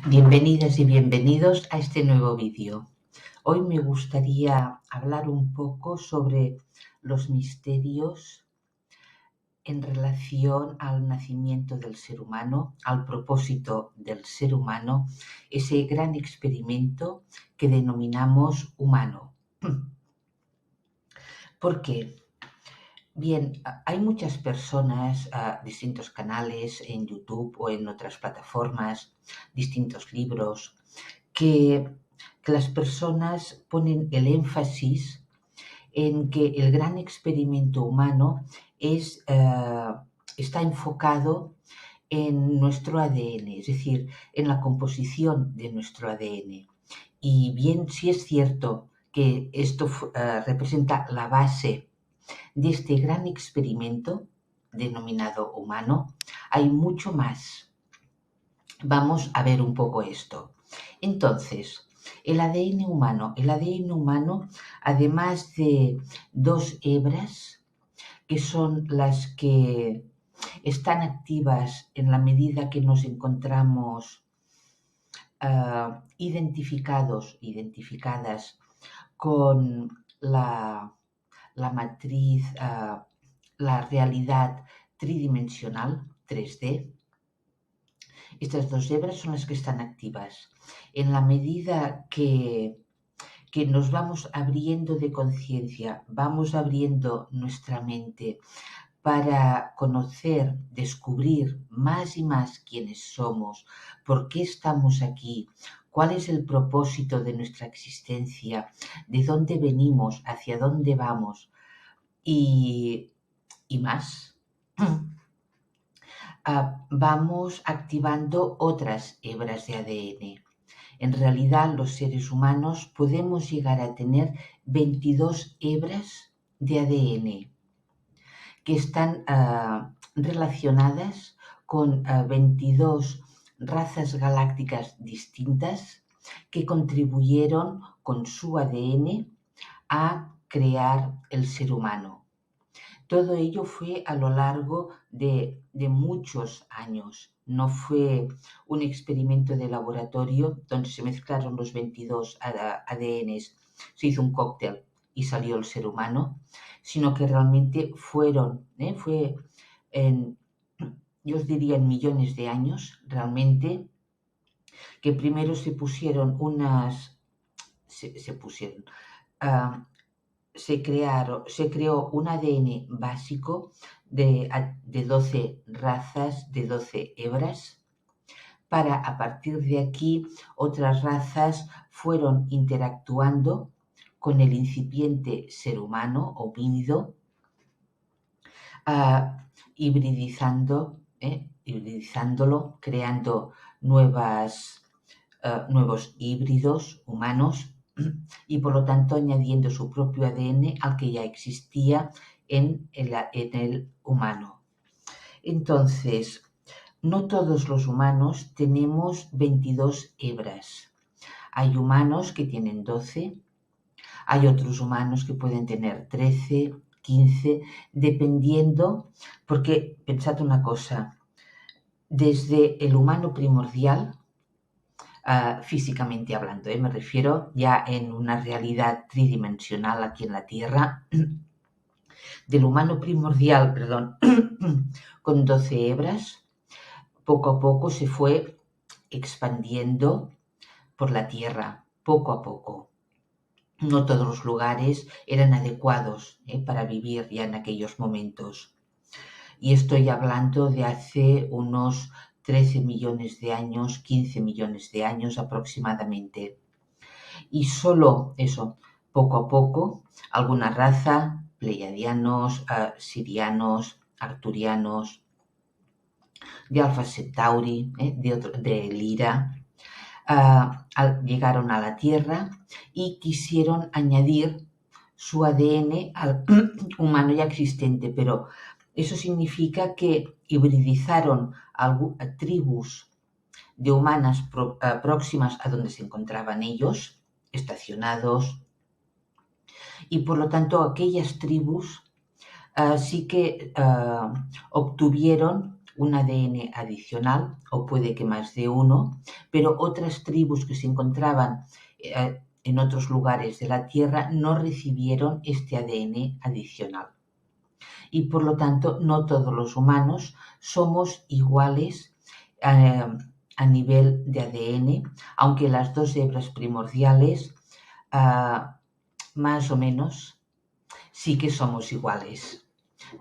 Bienvenidas y bienvenidos a este nuevo vídeo. Hoy me gustaría hablar un poco sobre los misterios en relación al nacimiento del ser humano, al propósito del ser humano, ese gran experimento que denominamos humano. ¿Por qué? Bien, hay muchas personas, distintos canales en YouTube o en otras plataformas, distintos libros, que las personas ponen el énfasis en que el gran experimento humano está enfocado en nuestro ADN, es decir, en la composición de nuestro ADN. Y bien, sí es cierto que esto representa la base de este gran experimento denominado humano, hay mucho más. Vamos a ver un poco esto. Entonces, el ADN humano, además de dos hebras, que son las que están activas en la medida que nos encontramos identificadas con la matriz, la realidad tridimensional, 3D. Estas dos hebras son las que están activas. En la medida que nos vamos abriendo de conciencia, vamos abriendo nuestra mente para conocer, descubrir más y más quiénes somos, por qué estamos aquí, cuál es el propósito de nuestra existencia, de dónde venimos, hacia dónde vamos y más. Vamos activando otras hebras de ADN. En realidad, los seres humanos podemos llegar a tener 22 hebras de ADN que están relacionadas con 22 razas galácticas distintas que contribuyeron con su ADN a crear el ser humano. Todo ello fue a lo largo de muchos años. No fue un experimento de laboratorio donde se mezclaron los 22 ADNs, se hizo un cóctel y salió el ser humano, sino que realmente fue yo os diría en millones de años, realmente, que primero se pusieron se creó un ADN básico de 12 razas, de 12 hebras, para a partir de aquí otras razas fueron interactuando con el incipiente ser humano, homínido, hibridizándolo, creando nuevos híbridos humanos y por lo tanto añadiendo su propio ADN al que ya existía en el humano. Entonces, no todos los humanos tenemos 22 hebras. Hay humanos que tienen 12, hay otros humanos que pueden tener 13, 15, dependiendo, porque pensad una cosa, desde el humano primordial, físicamente hablando, me refiero ya en una realidad tridimensional aquí en la Tierra, del humano primordial, con 12 hebras, poco a poco se fue expandiendo por la Tierra, poco a poco. No todos los lugares eran adecuados para vivir ya en aquellos momentos. Y estoy hablando de hace unos 13 millones de años, 15 millones de años aproximadamente. Y solo eso, poco a poco, alguna raza, pleiadianos, sirianos, arturianos, de Alpha Centauri, de Lira, llegaron a la Tierra y quisieron añadir su ADN al humano ya existente, pero eso significa que hibridizaron tribus de humanas próximas a donde se encontraban ellos, estacionados, y por lo tanto aquellas tribus sí que obtuvieron un ADN adicional, o puede que más de uno, pero otras tribus que se encontraban en otros lugares de la Tierra no recibieron este ADN adicional. Y por lo tanto, no todos los humanos somos iguales a nivel de ADN, aunque las dos hebras primordiales, más o menos, sí que somos iguales.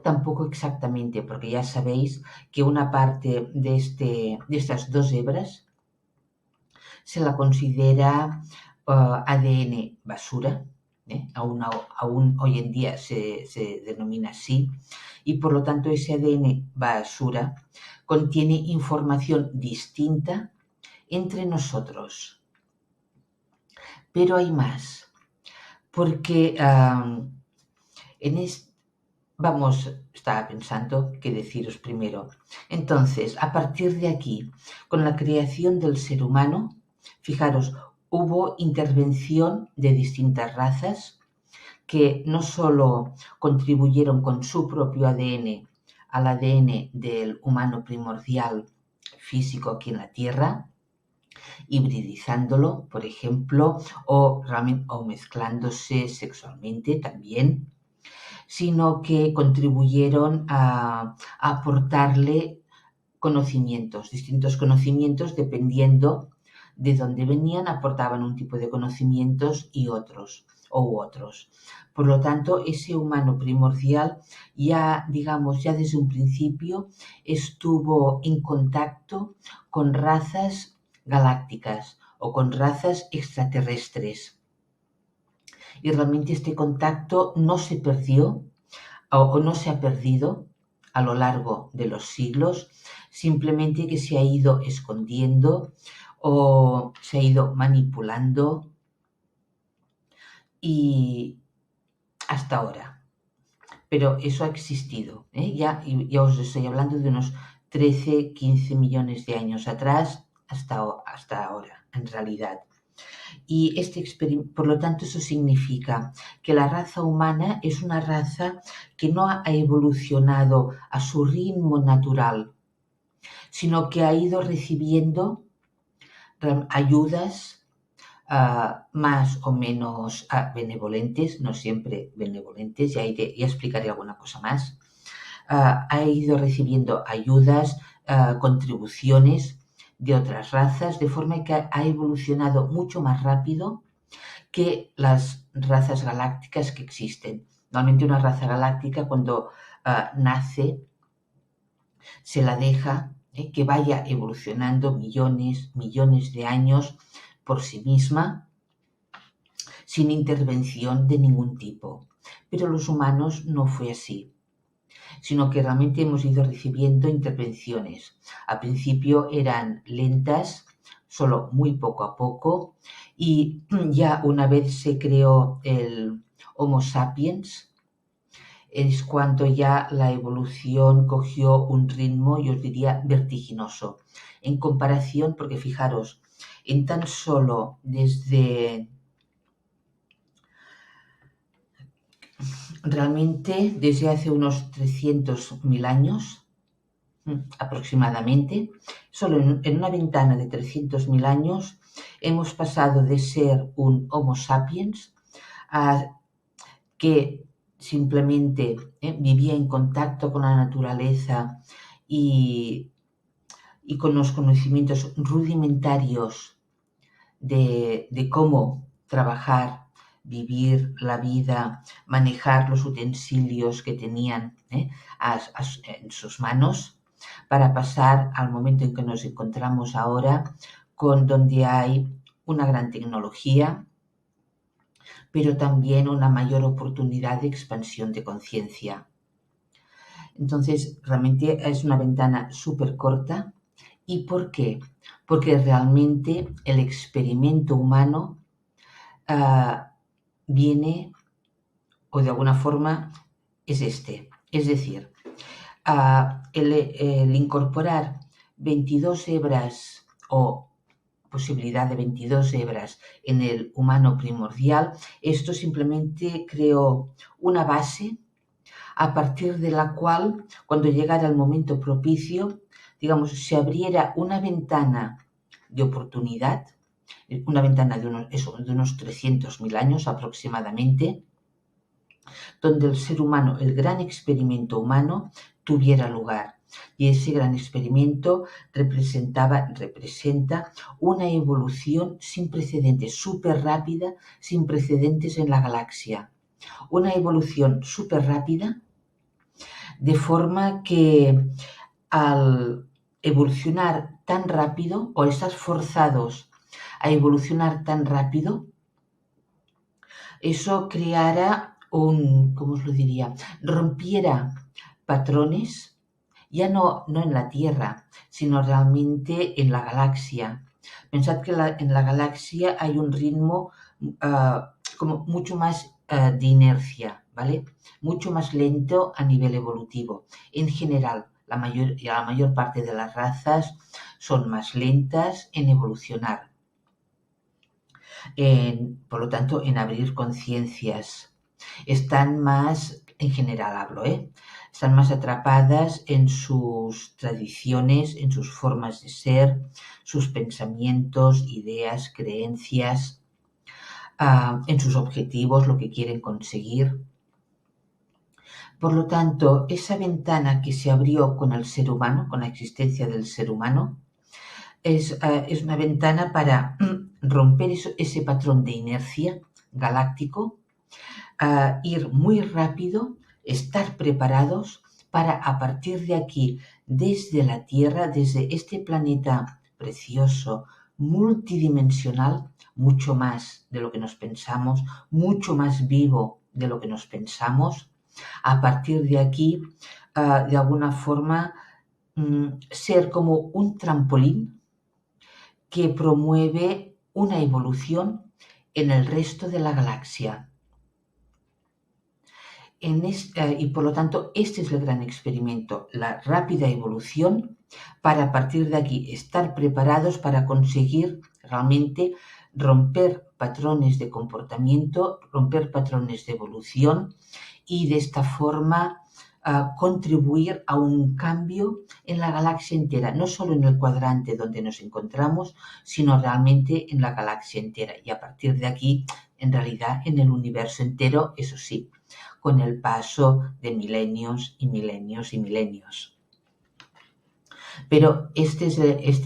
Tampoco exactamente, porque ya sabéis que una parte de estas dos hebras se la considera ADN basura, aún hoy en día se denomina así, y por lo tanto ese ADN basura contiene información distinta entre nosotros. Pero hay más, porque estaba pensando qué deciros primero. Entonces, a partir de aquí, con la creación del ser humano, fijaros, hubo intervención de distintas razas que no solo contribuyeron con su propio ADN al ADN del humano primordial físico aquí en la Tierra, hibridizándolo, por ejemplo, o mezclándose sexualmente también, sino que contribuyeron a aportarle conocimientos, distintos conocimientos, dependiendo de dónde venían, aportaban un tipo de conocimientos y otros. Por lo tanto, ese humano primordial ya desde un principio estuvo en contacto con razas galácticas o con razas extraterrestres. Y realmente este contacto no se perdió o no se ha perdido a lo largo de los siglos, simplemente que se ha ido escondiendo o se ha ido manipulando y hasta ahora. Pero eso ha existido, ya os estoy hablando de unos 13, 15 millones de años atrás hasta ahora, en realidad. Y por lo tanto, eso significa que la raza humana es una raza que no ha evolucionado a su ritmo natural, sino que ha ido recibiendo ayudas más o menos benevolentes, no siempre benevolentes, ya explicaré alguna cosa más. Ha ido recibiendo ayudas, contribuciones de otras razas, de forma que ha evolucionado mucho más rápido que las razas galácticas que existen. Normalmente una raza galáctica cuando nace se la deja que vaya evolucionando millones de años por sí misma, sin intervención de ningún tipo. Pero los humanos no fue así, sino que realmente hemos ido recibiendo intervenciones. Al principio eran lentas, solo muy poco a poco, y ya una vez se creó el Homo sapiens, es cuando ya la evolución cogió un ritmo, yo os diría, vertiginoso. En comparación, porque fijaros, en tan solo desde hace unos 300.000 años, aproximadamente, solo en una ventana de 300.000 años, hemos pasado de ser un Homo sapiens a que simplemente vivía en contacto con la naturaleza y con los conocimientos rudimentarios de cómo trabajar, vivir la vida, manejar los utensilios que tenían en sus manos, para pasar al momento en que nos encontramos ahora, donde hay una gran tecnología, pero también una mayor oportunidad de expansión de conciencia. Entonces, realmente es una ventana súper corta. ¿Y por qué? Porque realmente el experimento humano viene, o de alguna forma, es este. Es decir, el incorporar 22 hebras o posibilidad de 22 hebras en el humano primordial, esto simplemente creó una base a partir de la cual, cuando llegara el momento propicio, digamos, se abriera una ventana de oportunidad, una ventana de unos 300.000 años aproximadamente, donde el ser humano, el gran experimento humano, tuviera lugar. Y ese gran experimento representa una evolución sin precedentes, súper rápida, sin precedentes en la galaxia. Una evolución súper rápida, de forma que al evolucionar tan rápido o estar forzados a evolucionar tan rápido, eso creara ¿cómo os lo diría? Rompiera patrones, ya no en la Tierra, sino realmente en la galaxia. Pensad que en la galaxia hay un ritmo como mucho más de inercia, ¿vale? Mucho más lento a nivel evolutivo. En general, la mayor parte de las razas son más lentas en evolucionar. Por lo tanto, en abrir conciencias. Están más, en general hablo, están más atrapadas en sus tradiciones, en sus formas de ser, sus pensamientos, ideas, creencias, en sus objetivos, lo que quieren conseguir. Por lo tanto, esa ventana que se abrió con el ser humano, con la existencia del ser humano, es una ventana para romper ese patrón de inercia galáctico, ir muy rápido, estar preparados para, a partir de aquí, desde la Tierra, desde este planeta precioso, multidimensional, mucho más de lo que nos pensamos, mucho más vivo de lo que nos pensamos, a partir de aquí, de alguna forma, ser como un trampolín que promueve una evolución en el resto de la galaxia. Y por lo tanto, este es el gran experimento, la rápida evolución para a partir de aquí estar preparados para conseguir realmente romper patrones de comportamiento, romper patrones de evolución y de esta forma contribuir a un cambio en la galaxia entera, no solo en el cuadrante donde nos encontramos, sino realmente en la galaxia entera. Y a partir de aquí, en realidad, en el universo entero, eso sí, con el paso de milenios y milenios y milenios. Pero este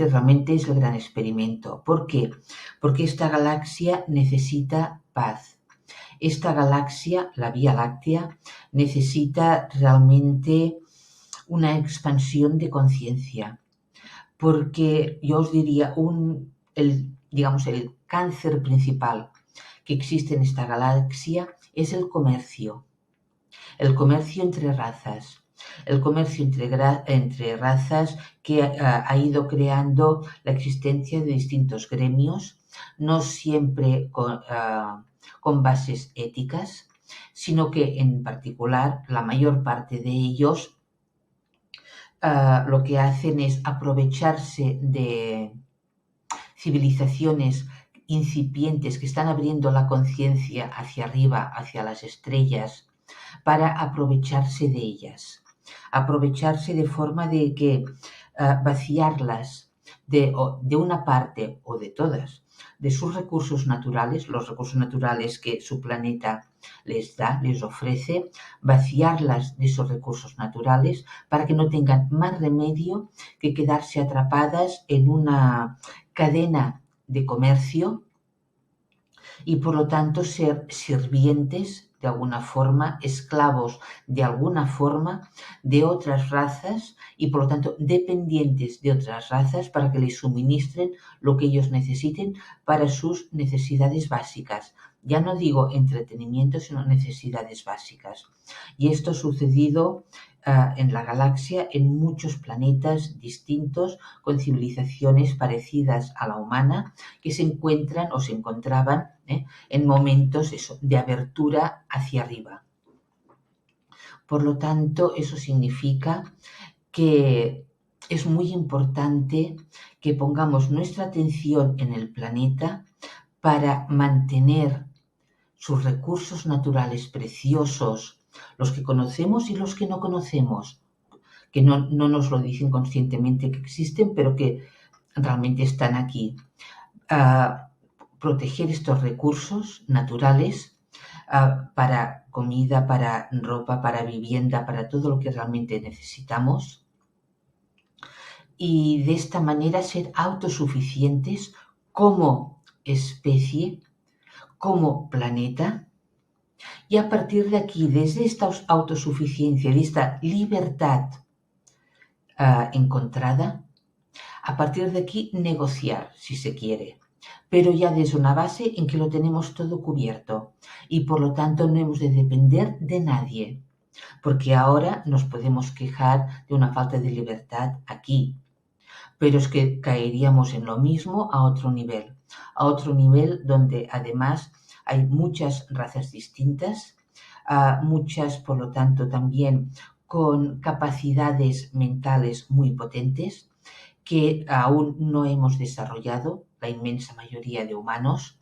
realmente es el gran experimento. ¿Por qué? Porque esta galaxia necesita paz. Esta galaxia, la Vía Láctea, necesita realmente una expansión de conciencia. Porque yo os diría, el cáncer principal que existe en esta galaxia es el comercio. El comercio entre razas. El comercio entre razas que ha ido creando la existencia de distintos gremios, no siempre con bases éticas, sino que en particular la mayor parte de ellos lo que hacen es aprovecharse de civilizaciones incipientes que están abriendo la conciencia hacia arriba, hacia las estrellas, para aprovecharse de ellas. Aprovecharse de forma de que vaciarlas de una parte o de todas de sus recursos naturales, los recursos naturales que su planeta les da, les ofrece, vaciarlas de esos recursos naturales para que no tengan más remedio que quedarse atrapadas en una cadena de comercio y por lo tanto ser sirvientes de alguna forma, esclavos de alguna forma de otras razas y por lo tanto dependientes de otras razas para que les suministren lo que ellos necesiten para sus necesidades básicas. Ya no digo entretenimiento, sino necesidades básicas. Y esto ha sucedido en la galaxia en muchos planetas distintos con civilizaciones parecidas a la humana que se encuentran o se encontraban en momentos de abertura hacia arriba. Por lo tanto, eso significa que es muy importante que pongamos nuestra atención en el planeta para mantener sus recursos naturales preciosos, los que conocemos y los que no conocemos, que no nos lo dicen conscientemente que existen, pero que realmente están aquí. Proteger estos recursos naturales para comida, para ropa, para vivienda, para todo lo que realmente necesitamos. Y de esta manera ser autosuficientes como especie, como planeta. Y a partir de aquí, desde esta autosuficiencia, de esta libertad encontrada, a partir de aquí negociar, si se quiere, pero ya desde una base en que lo tenemos todo cubierto y por lo tanto no hemos de depender de nadie, porque ahora nos podemos quejar de una falta de libertad aquí, pero es que caeríamos en lo mismo a otro nivel donde además hay muchas razas distintas, muchas por lo tanto también con capacidades mentales muy potentes que aún no hemos desarrollado, la inmensa mayoría de humanos,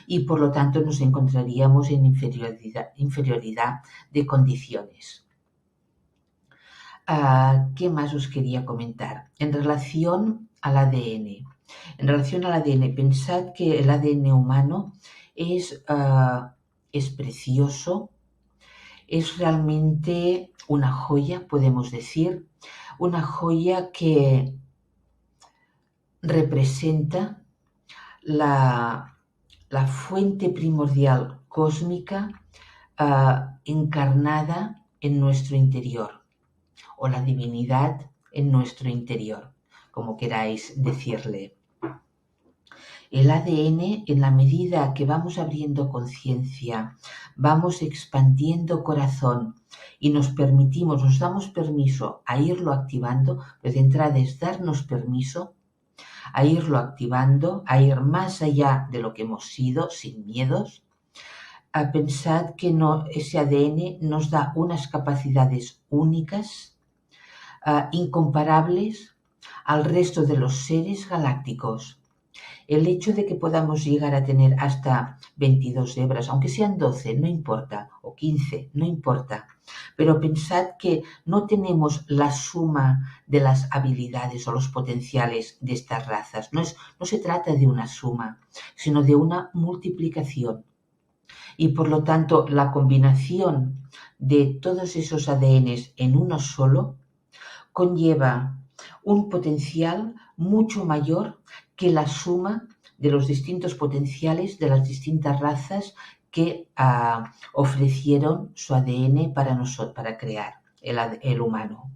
y por lo tanto nos encontraríamos en inferioridad de condiciones. ¿Qué más os quería comentar? En relación al ADN. En relación al ADN, pensad que el ADN humano es precioso, es realmente una joya, podemos decir, una joya que representa la fuente primordial cósmica encarnada en nuestro interior, o la divinidad en nuestro interior, como queráis decirle. El ADN, en la medida que vamos abriendo conciencia, vamos expandiendo corazón y nos damos permiso a irlo activando, pues de entrada es darnos permiso a irlo activando, a ir más allá de lo que hemos sido, sin miedos, a pensar que ese ADN nos da unas capacidades únicas, incomparables al resto de los seres galácticos. El hecho de que podamos llegar a tener hasta 22 hebras, aunque sean 12, no importa, o 15, no importa, pero pensad que no tenemos la suma de las habilidades o los potenciales de estas razas. No se trata de una suma, sino de una multiplicación. Y por lo tanto, la combinación de todos esos ADNs en uno solo conlleva un potencial mucho mayor que la suma de los distintos potenciales de las distintas razas que ofrecieron su ADN para crear el humano.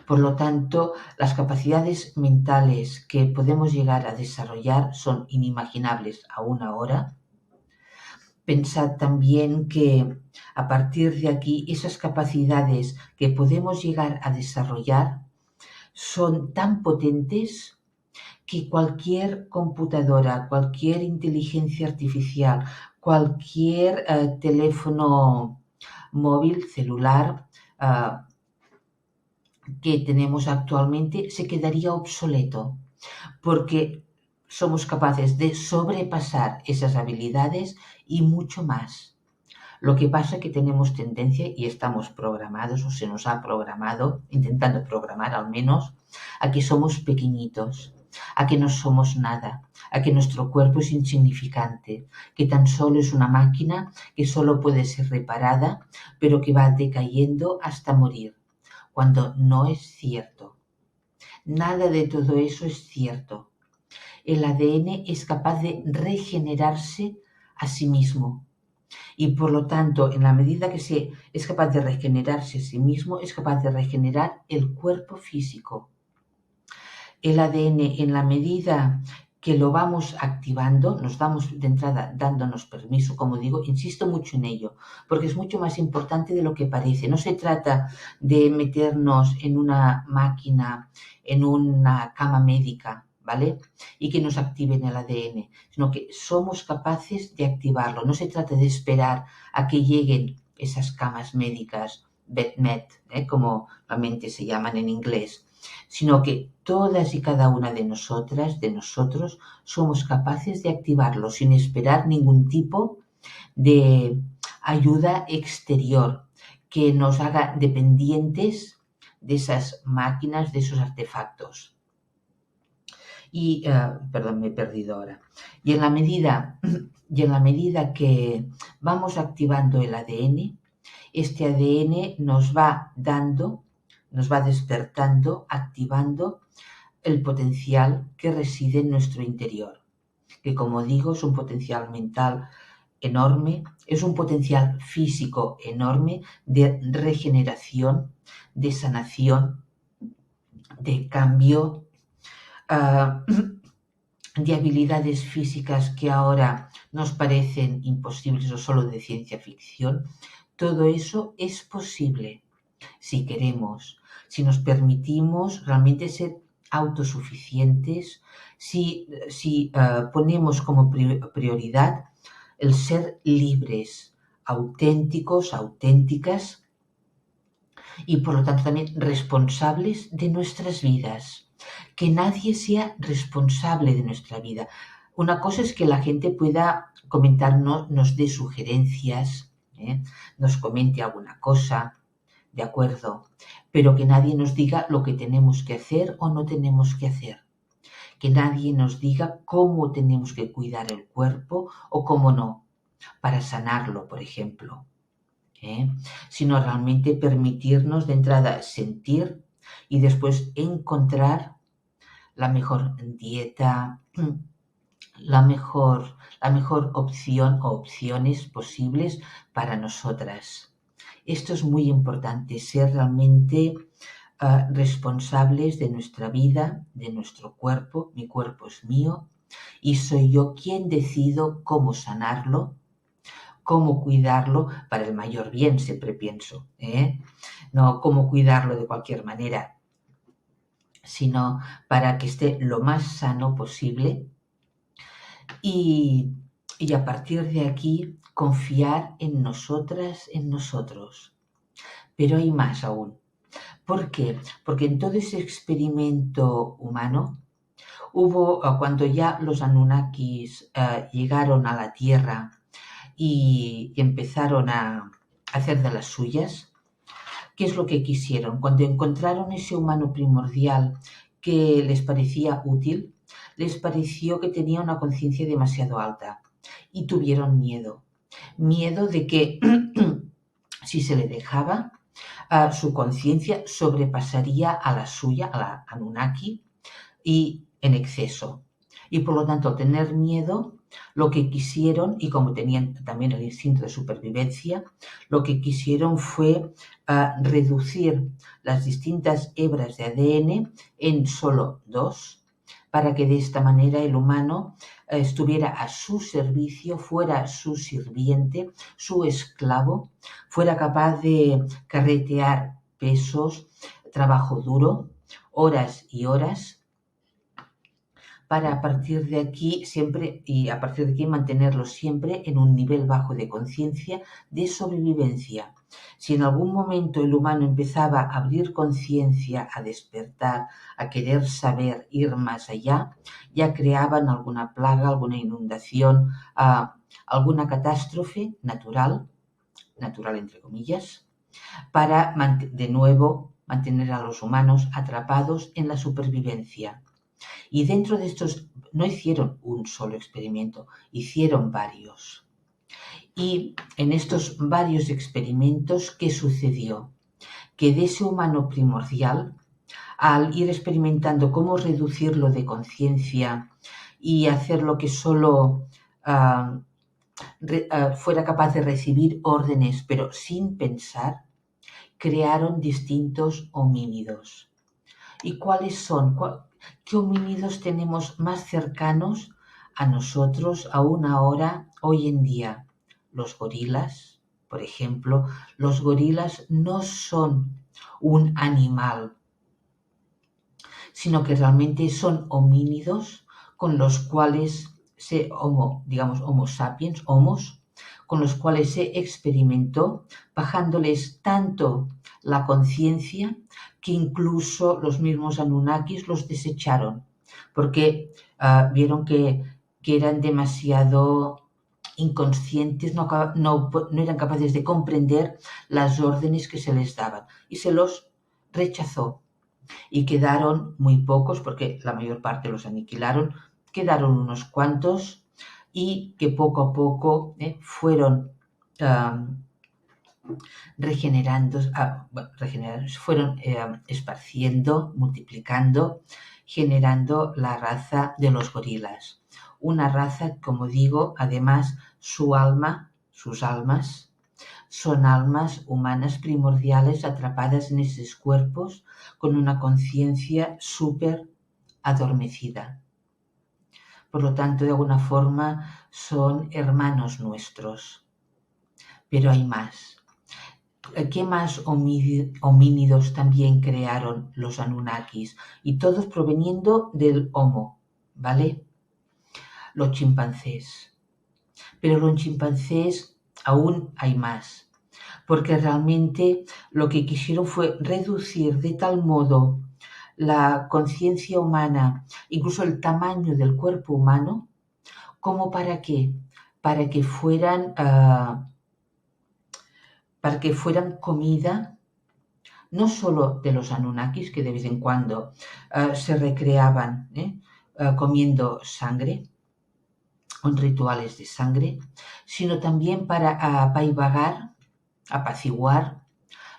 Por lo tanto, las capacidades mentales que podemos llegar a desarrollar son inimaginables aún ahora. Pensad también que a partir de aquí esas capacidades que podemos llegar a desarrollar son tan potentes que cualquier computadora, cualquier inteligencia artificial, cualquier teléfono móvil, celular que tenemos actualmente se quedaría obsoleto, porque somos capaces de sobrepasar esas habilidades y mucho más. Lo que pasa es que tenemos tendencia y estamos programados, o se nos ha programado, intentando programar al menos, a que somos pequeñitos, a que no somos nada, a que nuestro cuerpo es insignificante, que tan solo es una máquina que solo puede ser reparada, pero que va decayendo hasta morir, cuando no es cierto. Nada de todo eso es cierto. El ADN es capaz de regenerarse a sí mismo. Y por lo tanto, en la medida que es capaz de regenerarse a sí mismo, es capaz de regenerar el cuerpo físico. El ADN, en la medida que lo vamos activando, nos damos de entrada dándonos permiso, como digo, insisto mucho en ello, porque es mucho más importante de lo que parece. No se trata de meternos en una máquina, en una cama médica, ¿vale? Y que nos activen el ADN, sino que somos capaces de activarlo. No se trata de esperar a que lleguen esas camas médicas, BedMed, como realmente se llaman en inglés, sino que todas y cada una de nosotros, somos capaces de activarlo sin esperar ningún tipo de ayuda exterior que nos haga dependientes de esas máquinas, de esos artefactos. Y, perdón, me he perdido ahora. Y en la medida que vamos activando el ADN, este ADN nos va despertando, activando el potencial que reside en nuestro interior, que como digo es un potencial mental enorme, es un potencial físico enorme de regeneración, de sanación, de cambio, de habilidades físicas que ahora nos parecen imposibles o solo de ciencia ficción. Todo eso es posible si queremos, si nos permitimos realmente ser autosuficientes, si ponemos como prioridad el ser libres, auténticos, auténticas y por lo tanto también responsables de nuestras vidas. Que nadie sea responsable de nuestra vida. Una cosa es que la gente pueda comentarnos, nos dé sugerencias, nos comente alguna cosa, de acuerdo, pero que nadie nos diga lo que tenemos que hacer o no tenemos que hacer. Que nadie nos diga cómo tenemos que cuidar el cuerpo o cómo no, para sanarlo, por ejemplo. Sino realmente permitirnos de entrada sentir y después encontrar la mejor dieta, la mejor opción o opciones posibles para nosotras. Esto es muy importante, ser realmente responsables de nuestra vida, de nuestro cuerpo. Mi cuerpo es mío y soy yo quien decido cómo sanarlo, cómo cuidarlo para el mayor bien, siempre pienso, no cómo cuidarlo de cualquier manera, sino para que esté lo más sano posible y a partir de aquí confiar en nosotras, en nosotros. Pero hay más aún. ¿Por qué? Porque en todo ese experimento humano hubo, cuando ya los Anunnakis llegaron a la Tierra y empezaron a hacer de las suyas, ¿qué es lo que quisieron? Cuando encontraron ese humano primordial que les parecía útil, les pareció que tenía una conciencia demasiado alta y tuvieron miedo. Miedo de que si se le dejaba, su conciencia sobrepasaría a la suya, a la Anunnaki, y en exceso. Y por lo tanto, al tener miedo, lo que quisieron, y como tenían también el instinto de supervivencia, lo que quisieron fue reducir las distintas hebras de ADN en solo 2, para que de esta manera el humano estuviera a su servicio, fuera su sirviente, su esclavo, fuera capaz de carretear pesos, trabajo duro, horas y horas, para a partir de aquí mantenerlo siempre en un nivel bajo de conciencia de sobrevivencia. Si en algún momento el humano empezaba a abrir conciencia, a despertar, a querer saber, ir más allá, ya creaban alguna plaga, alguna inundación, alguna catástrofe natural entre comillas, para de nuevo mantener a los humanos atrapados en la supervivencia. Y dentro de estos no hicieron un solo experimento, hicieron varios. Y en estos varios experimentos, ¿qué sucedió? Que de ese humano primordial, al ir experimentando cómo reducirlo de conciencia y hacer lo que solo fuera capaz de recibir órdenes, pero sin pensar, crearon distintos homínidos. ¿Y cuáles son? ¿Qué homínidos tenemos más cercanos a nosotros aún ahora, hoy en día? Los gorilas, por ejemplo. Los gorilas no son un animal, sino que realmente son homínidos con los cuales Homo sapiens, homos, con los cuales se experimentó, bajándoles tanto la conciencia que incluso los mismos Anunnakis los desecharon, porque vieron que eran demasiado inconscientes, no eran capaces de comprender las órdenes que se les daban y se los rechazó y quedaron muy pocos, porque la mayor parte los aniquilaron, quedaron unos cuantos y que poco a poco fueron regenerando, fueron esparciendo, multiplicando, generando la raza de los gorilas. Una raza, como digo, además sus almas, son almas humanas primordiales atrapadas en esos cuerpos con una conciencia súper adormecida. Por lo tanto, de alguna forma, son hermanos nuestros. Pero hay más. ¿Qué más homínidos también crearon los Anunnakis? Y todos proveniendo del Homo, ¿vale? Los chimpancés. Pero los chimpancés aún hay más, porque realmente lo que quisieron fue reducir de tal modo la conciencia humana, incluso el tamaño del cuerpo humano, como para qué? Para que fueran comida no solo de los Anunnakis, que de vez en cuando se recreaban comiendo sangre, con rituales de sangre, sino también para apaciguar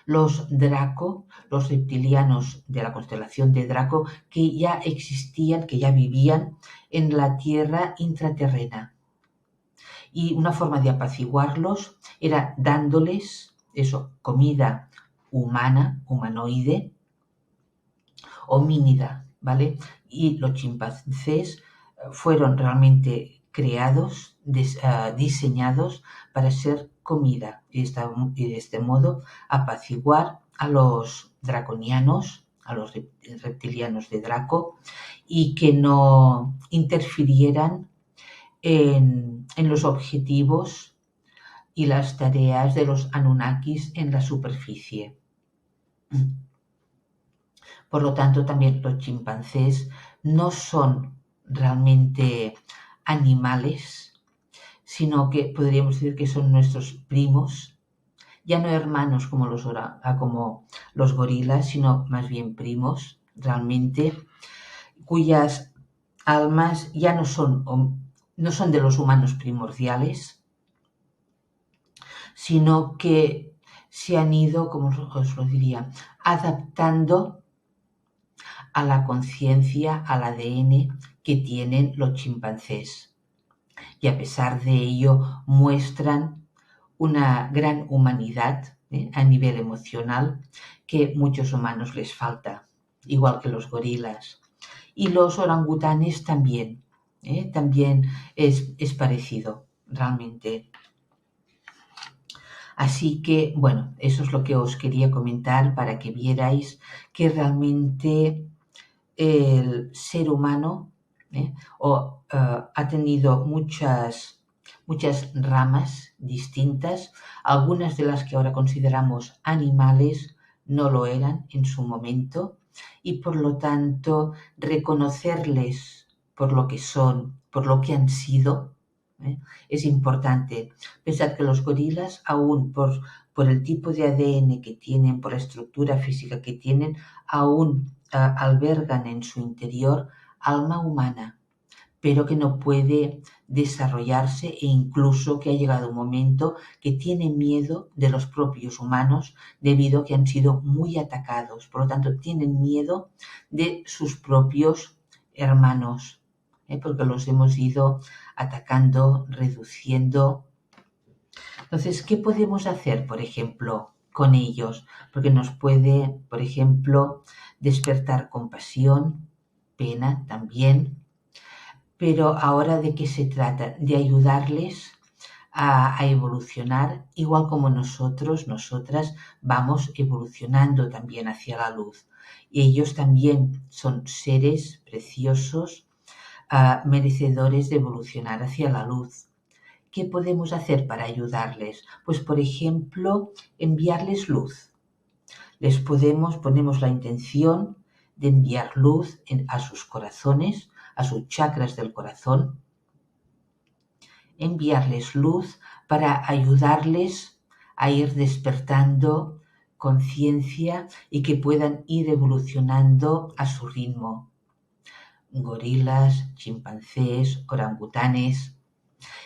los Draco, los reptilianos de la constelación de Draco, que ya existían, que ya vivían en la tierra intraterrena. Y una forma de apaciguarlos era dándoles comida humana, humanoide, homínida, ¿vale? Y los chimpancés fueron realmente creados, diseñados para ser comida y de este modo apaciguar a los draconianos, a los reptilianos de Draco, y que no interfirieran en los objetivos y las tareas de los Anunnakis en la superficie. Por lo tanto, también los chimpancés no son realmente animales, sino que podríamos decir que son nuestros primos, ya no hermanos como los gorilas, sino más bien primos, realmente, cuyas almas ya no son de los humanos primordiales, sino que se han ido, como os lo diría, adaptando a la conciencia, al ADN que tienen los chimpancés. Y a pesar de ello muestran una gran humanidad a nivel emocional que muchos humanos les falta, igual que los gorilas. Y los orangutanes también, también es parecido, realmente. Así que, bueno, eso es lo que os quería comentar para que vierais que realmente el ser humano ha tenido muchas ramas distintas, algunas de las que ahora consideramos animales no lo eran en su momento, y por lo tanto reconocerles por lo que son, por lo que han sido, es importante. Pensad que los gorilas, aún por el tipo de ADN que tienen, por la estructura física que tienen, aún albergan en su interior alma humana, pero que no puede desarrollarse e incluso que ha llegado un momento que tiene miedo de los propios humanos debido a que han sido muy atacados. Por lo tanto, tienen miedo de sus propios hermanos, porque los hemos ido atacando, reduciendo. Entonces, ¿qué podemos hacer, por ejemplo, con ellos? Porque nos puede, por ejemplo, despertar compasión, pena también. Pero ahora, ¿de qué se trata? De ayudarles a evolucionar, igual como nosotras vamos evolucionando también hacia la luz. Y ellos también son seres preciosos, merecedores de evolucionar hacia la luz. ¿Qué podemos hacer para ayudarles? Pues, por ejemplo, enviarles luz. Ponemos la intención de enviar luz a sus corazones, a sus chakras del corazón, enviarles luz para ayudarles a ir despertando conciencia y que puedan ir evolucionando a su ritmo. Gorilas, chimpancés, orangutanes,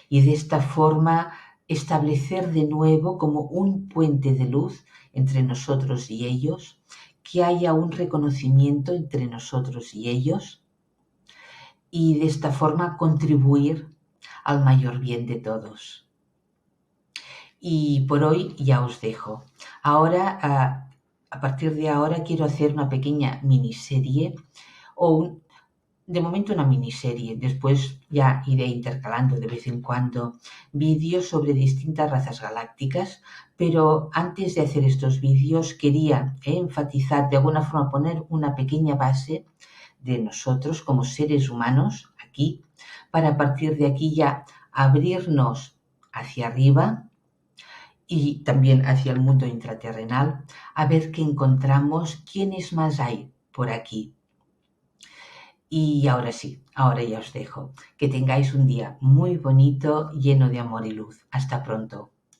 y de esta forma establecer de nuevo como un puente de luz entre nosotros y ellos, que haya un reconocimiento entre nosotros y ellos, y de esta forma contribuir al mayor bien de todos. Y por hoy ya os dejo. Ahora, a partir de ahora, quiero hacer una pequeña miniserie o de momento una miniserie, después ya iré intercalando de vez en cuando vídeos sobre distintas razas galácticas, pero antes de hacer estos vídeos quería enfatizar, de alguna forma poner una pequeña base de nosotros como seres humanos aquí, para a partir de aquí ya abrirnos hacia arriba y también hacia el mundo intraterrenal, a ver qué encontramos, quiénes más hay por aquí. Y ahora sí, ahora ya os dejo. Que tengáis un día muy bonito, lleno de amor y luz. Hasta pronto.